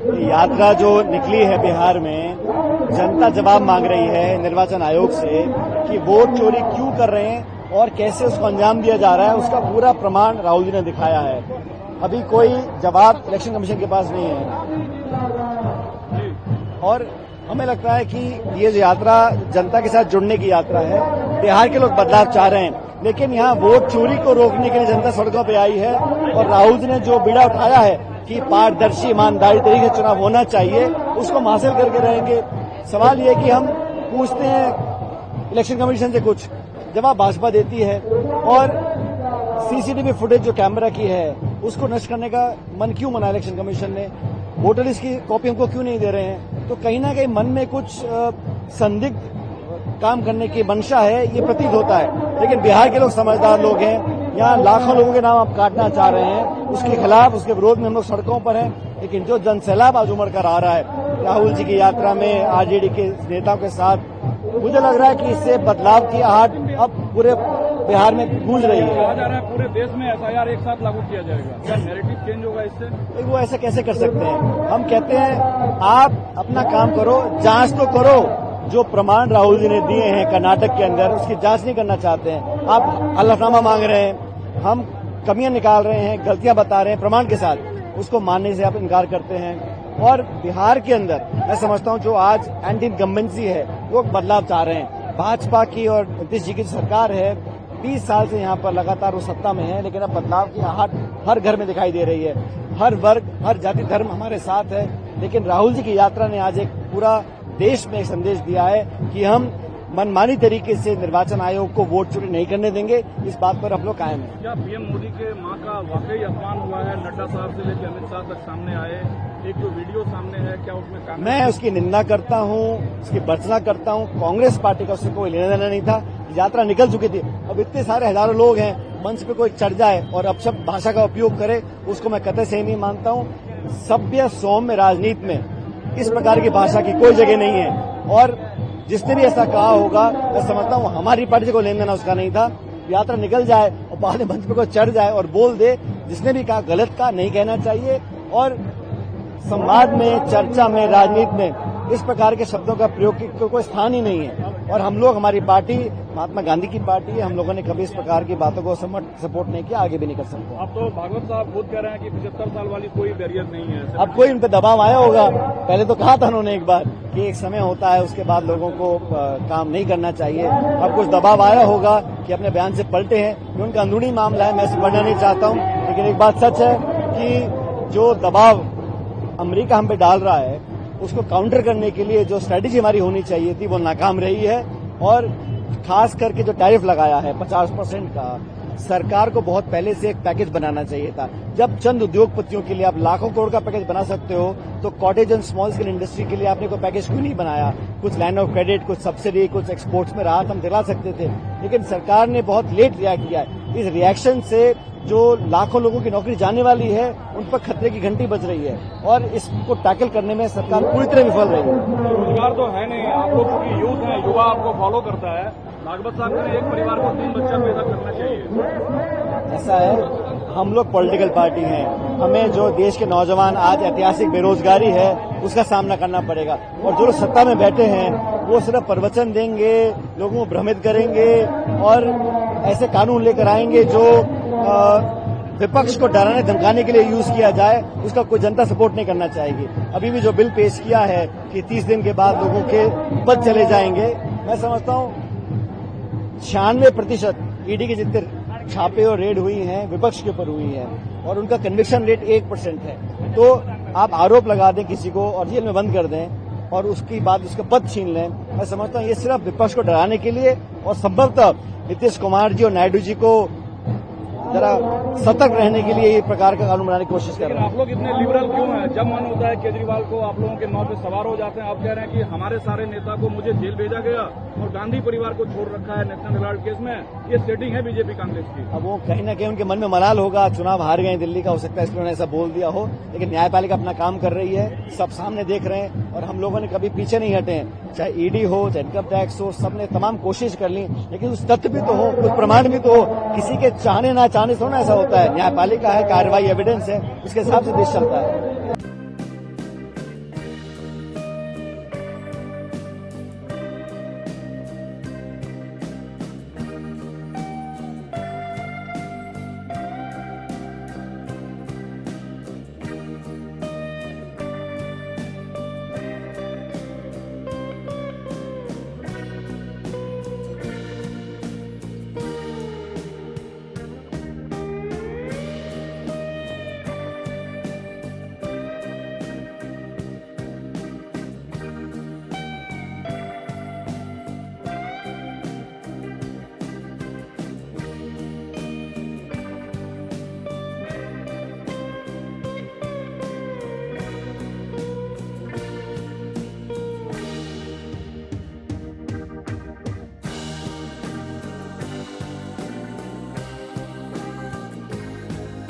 यात्रा जो निकली है बिहार में, जनता जवाब मांग रही है निर्वाचन आयोग से कि वोट चोरी क्यों कर रहे हैं और कैसे उसको अंजाम दिया जा रहा है। उसका पूरा प्रमाण राहुल जी ने दिखाया है। अभी कोई जवाब इलेक्शन कमीशन के पास नहीं है और हमें लगता है कि ये जो यात्रा जनता के साथ जुड़ने की यात्रा है। बिहार के लोग बदलाव चाह रहे हैं, लेकिन यहाँ वोट चोरी को रोकने के लिए जनता सड़कों पे आई है और राहुल जी ने जो बीड़ा उठाया है कि पारदर्शी ईमानदारी तरीके से चुनाव होना चाहिए, उसको हम हासिल करके रहेंगे। सवाल ये कि हम पूछते हैं इलेक्शन कमीशन से कुछ, जवाब भाजपा देती है और सीसीटीवी फुटेज जो कैमरा की है उसको नष्ट करने का मन क्यों मना इलेक्शन कमीशन ने? वोटर लिस्ट की कॉपी हमको क्यों नहीं दे रहे हैं? तो कहीं ना कहीं मन में कुछ संदिग्ध काम करने की मंशा है, ये प्रतीत होता है। लेकिन बिहार के लोग समझदार लोग हैं। यहाँ लाखों लोगों के नाम आप काटना चाह रहे हैं, उसके खिलाफ, उसके विरोध में हम लोग सड़कों पर हैं। लेकिन जो जनसैलाब आज उमड़ कर आ रहा है राहुल जी की यात्रा में आरजेडी के नेताओं के साथ, मुझे लग रहा है कि इससे बदलाव की आहट अब पूरे बिहार में गूंज रही है। कहा जा रहा है पूरे देश में एफआईआर एक साथ लागू किया जाएगा, क्या नैरेटिव चेंज होगा इससे? वो ऐसा कैसे कर सकते हैं? हम कहते हैं आप अपना काम करो, जांच तो करो। जो प्रमाण राहुल जी ने दिए हैं कर्नाटक के अंदर, उसकी जांच नहीं करना चाहते हैं। आप हलफनामा मांग रहे हैं, हम कमियां निकाल रहे हैं, गलतियां बता रहे हैं प्रमाण के साथ, उसको मानने से आप इनकार करते हैं। और बिहार के अंदर मैं समझता हूं जो आज एंटी इनकम्बेंसी है वो बदलाव चाह रहे हैं। भाजपा की और नीतीश जी की सरकार है, 20 साल से यहाँ पर लगातार वो सत्ता में है, लेकिन अब बदलाव की आहट हर घर में दिखाई दे रही है। हर वर्ग, हर जाति धर्म हमारे साथ है। लेकिन राहुल जी की यात्रा ने आज एक पूरा देश में एक संदेश दिया है कि हम मनमानी तरीके से निर्वाचन आयोग को वोट चोरी नहीं करने देंगे। इस बात पर हम लोग कायम हैं। क्या पीएम मोदी के मां का वाकई अपमान हुआ है? नड्डा साहब से लेकर अमित शाह तक सामने आए, एक जो वीडियो सामने है, क्या उसमें मैं उसकी निंदा करता हूं, उसकी भर्त्सना करता हूं। कांग्रेस पार्टी का उससे कोई लेना देना नहीं था। यात्रा निकल चुकी थी। अब इतने सारे हजारों लोग हैं, मंच पे कोई चढ़ जाए और अपशब्द भाषा का उपयोग करे, उसको मैं कतई सही नहीं मानता हूं। सभ्य सौम्य राजनीति में इस प्रकार की भाषा की कोई जगह नहीं है। और जिसने भी ऐसा कहा होगा, मैं समझता हूं हमारी पार्टी से कोई लेन देना उसका नहीं था। यात्रा निकल जाए और बाद में मंच पे कोई चढ़ जाए और बोल दे, जिसने भी कहा गलत का नहीं कहना चाहिए। और संवाद में, चर्चा में, राजनीति में इस प्रकार के शब्दों का प्रयोग की कोई स्थान ही नहीं है। और हम लोग, हमारी पार्टी महात्मा गांधी की पार्टी है, हम लोगों ने कभी इस प्रकार की बातों को सपोर्ट नहीं किया, आगे भी नहीं कर सकते। अब तो भागवत साहब खुद कह रहे हैं कि 75 साल वाली कोई बैरियर नहीं है। अब कोई उन पर दबाव आया होगा। पहले तो कहा था उन्होंने एक बार कि एक समय होता है, उसके बाद लोगों को काम नहीं करना चाहिए। अब कुछ दबाव आया होगा कि अपने बयान से पलटे हैं। ये उनका अंदरूनी मामला है, मैं इसे पढ़ना नहीं चाहता हूं। लेकिन एक बात सच है कि जो दबाव अमेरिका हम पे डाल रहा है, उसको काउंटर करने के लिए जो स्ट्रेटेजी हमारी होनी चाहिए थी वो नाकाम रही है। और खास करके जो टैरिफ लगाया है 50% का, सरकार को बहुत पहले से एक पैकेज बनाना चाहिए था। जब चंद उद्योगपतियों के लिए आप लाखों करोड़ का पैकेज बना सकते हो, तो cottage and small scale industry के लिए आपने कोई पैकेज क्यों नहीं बनाया? कुछ लाइन ऑफ क्रेडिट, कुछ सब्सिडी, कुछ एक्सपोर्ट्स में राहत हम दिला सकते थे। लेकिन सरकार ने बहुत लेट रिएक्ट किया है। इस रिएक्शन से जो लाखों लोगों की नौकरी जाने वाली है, उन पर खतरे की घंटी बज रही है और इसको टैकल करने में सरकार पूरी तरह विफल रही है। रोजगार तो है नहीं, आप लोग क्योंकि यूथ हैं, युवा आपको फॉलो करता है। भागवत साहब ने एक परिवार को 3 बच्चा पैदा करना चाहिए। ऐसा है, हम लोग पॉलिटिकल पार्टी हैं, हमें जो देश के नौजवान आज ऐतिहासिक बेरोजगारी है उसका सामना करना पड़ेगा। और जो लोग सत्ता में बैठे हैं वो सिर्फ प्रवचन देंगे, लोगों को भ्रमित करेंगे और ऐसे कानून लेकर आएंगे जो विपक्ष को डराने धमकाने के लिए यूज किया जाए, उसका कोई जनता सपोर्ट नहीं करना चाहेगी। अभी भी जो बिल पेश किया है कि 30 दिन के बाद लोगों के पद चले जाएंगे, मैं समझता हूं 96% ईडी के जितने छापे और रेड हुई हैं विपक्ष के ऊपर हुई है और उनका कन्विक्शन रेट 1% है। तो आप आरोप लगा दें किसी को और जेल में बंद कर दें और उसकी बाद उसका पद छीन लें, मैं समझता हूं ये सिर्फ विपक्ष को डराने के लिए और संभवतः नीतीश कुमार जी और नायडू जी को जरा सतर्क रहने के लिए ये प्रकार का कानून बनाने की कोशिश कर रहे हैं। आप लोग इतने लिबरल क्यों हैं? जब मन होता है केजरीवाल को आप लोगों के नाव पे सवार हो जाते हैं। आप कह रहे हैं कि हमारे सारे नेता को मुझे जेल भेजा गया और गांधी परिवार को छोड़ रखा है नेशनल हेराल्ड केस में। ये सेटिंग है बीजेपी कांग्रेस की। अब वो कहीं ना कहीं उनके मन में मलाल होगा, चुनाव हार गए दिल्ली का, हो सकता है इसलिए उन्होंने ऐसा बोल दिया हो। लेकिन न्यायपालिका अपना काम कर रही है, सब सामने देख रहे हैं और हम लोगों ने कभी पीछे नहीं हटे हैं। चाहे ईडी हो, चाहे इनकम टैक्स हो, सबने तमाम कोशिश कर ली, लेकिन उस तथ्य भी तो हो, कुछ प्रमाण भी तो हो। किसी के चाहने ना चाहने से ना ऐसा होता है। न्यायपालिका है, कार्रवाई एविडेंस है, उसके हिसाब से देश चलता है।